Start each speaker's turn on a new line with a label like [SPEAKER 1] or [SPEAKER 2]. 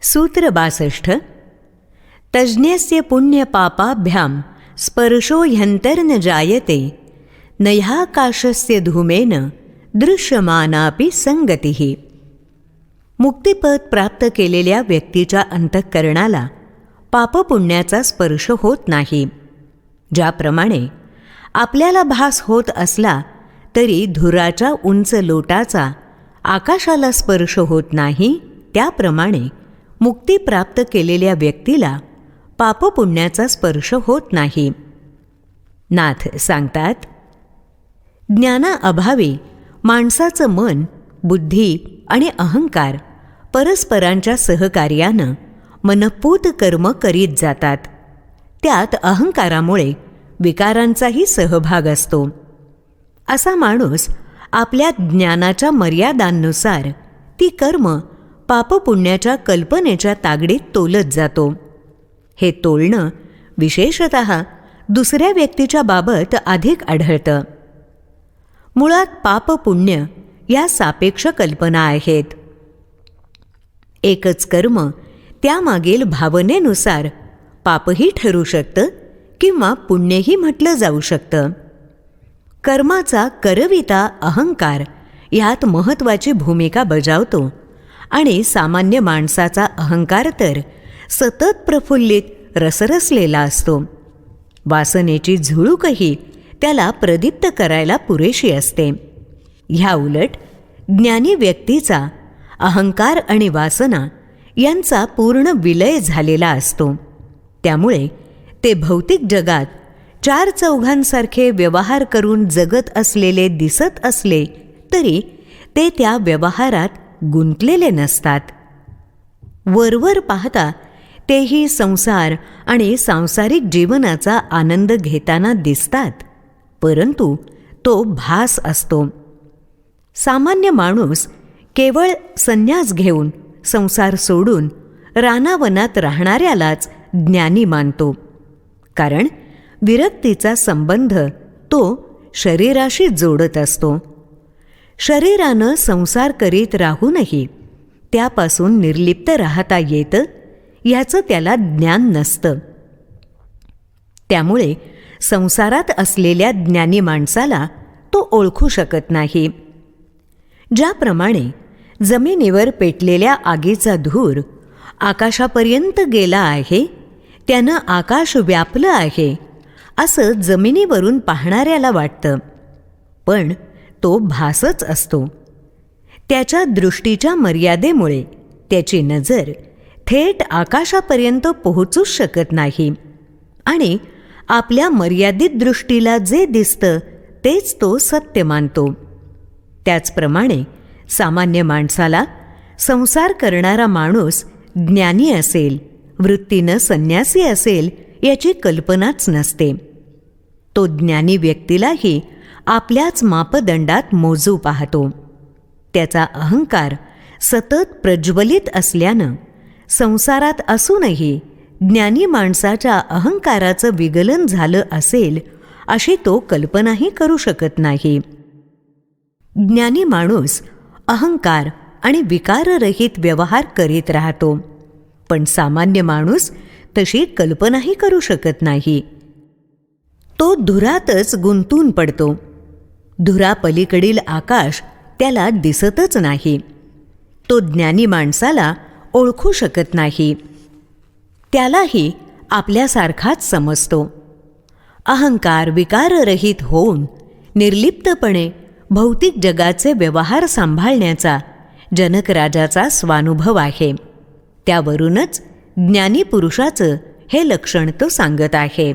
[SPEAKER 1] सूत्र 62. तज्ज्ञस्य पुण्यपापाभ्यां स्पर्शो ह्यन्तर्न जायते नैहाकाशस्य धूमेन दृश्यमानापि संगतिः. मुक्तिपद प्राप्त केलेल्या व्यक्तीच्या अंतःकरणाला पापपुण्याचा स्पर्श होत नाही. ज्याप्रमाणे आपल्याला भास होत असला तरी धुराच्या उंच लोटाचा आकाशाला स्पर्श होत नाही, त्याप्रमाणे मुक्ती प्राप्त केलेल्या व्यक्तीला पापपुण्याचा स्पर्श होत नाही. नाथ सांगतात, ज्ञानाअभावी माणसाचं मन, बुद्धी आणि अहंकार परस्परांच्या सहकार्यानं मनपूत कर्म करीत जातात. त्यात अहंकारामुळे विकारांचाही सहभाग असतो. असा माणूस आपल्या ज्ञानाच्या मर्यादांनुसार ती कर्म पापपुण्याच्या कल्पनेच्या तागडीत तोलत जातो. हे तोलणं विशेषतः दुसऱ्या व्यक्तीच्या बाबत अधिक आढळतं. मुळात पापपुण्य या सापेक्ष कल्पना आहेत. एकच कर्म त्यामागील भावनेनुसार पापही ठरू शकतं किंवा पुण्यही म्हटलं जाऊ शकतं. कर्माचा करविता अहंकार ह्यात महत्त्वाची भूमिका बजावतो आणि सामान्य माणसाचा अहंकार तर सतत प्रफुल्लित रसरसलेला असतो. वासनेची झुळूकही त्याला प्रदीप्त करायला पुरेशी असते. ह्या उलट ज्ञानी व्यक्तीचा अहंकार आणि वासना यांचा पूर्ण विलय झालेला असतो. त्यामुळे ते भौतिक जगात चार चौघांसारखे व्यवहार करून जगत असलेले दिसत असले तरी ते त्या व्यवहारात गुंतलेले नसतात. वरवर पाहता तेही संसार आणि सांसारिक जीवनाचा आनंद घेताना दिसतात, परंतु तो भास असतो. सामान्य माणूस केवळ संन्यास घेऊन संसार सोडून रानावनात राहणाऱ्यालाच ज्ञानी मानतो. कारण विरक्तीचा संबंध तो शरीराशी जोडत असतो. शरीरानं संसार करीत राहूनही त्यापासून निर्लिप्त राहता येतं याचं त्याला ज्ञान नसतं. त्यामुळे संसारात असलेल्या ज्ञानी माणसाला तो ओळखू शकत नाही. ज्याप्रमाणे जमिनीवर पेटलेल्या आगीचा धूर आकाशापर्यंत गेला आहे, त्यानं आकाश व्यापलं आहे असं जमिनीवरून पाहणाऱ्याला वाटतं, पण तो भासच असतो. त्याच्या दृष्टीच्या मर्यादेमुळे त्याची नजर थेट आकाशापर्यंत पोहोचूच शकत नाही आणि आपल्या मर्यादित दृष्टीला जे दिसतं तेच तो सत्य मानतो. त्याचप्रमाणे सामान्य माणसाला संसार करणारा माणूस ज्ञानी असेल, वृत्तीनं संन्यासी असेल याची कल्पनाच नसते. तो ज्ञानी व्यक्तीलाही आपल्याच मापदंडात मोजू पाहतो. त्याचा अहंकार सतत प्रज्वलित असल्यानं संसारात असूनही ज्ञानी माणसाच्या अहंकाराचं विगलन झालं असेल अशी तो कल्पनाही करू शकत नाही. ज्ञानी माणूस अहंकार आणि विकाररहित व्यवहार करीत राहतो, पण सामान्य माणूस तशी कल्पनाही करू शकत नाही. तो धुरातच गुंतून पडतो. धुरापलीकडील आकाश त्याला दिसतच नाही. तो ज्ञानी माणसाला ओळखू शकत नाही. त्यालाही आपल्यासारखाच समजतो. अहंकार विकाररहित होऊन निर्लिप्तपणे भौतिक जगाचे व्यवहार सांभाळण्याचा जनक राजाचा स्वानुभव आहे. त्यावरूनच ज्ञानी पुरुषाचं हे लक्षण तो सांगत आहे.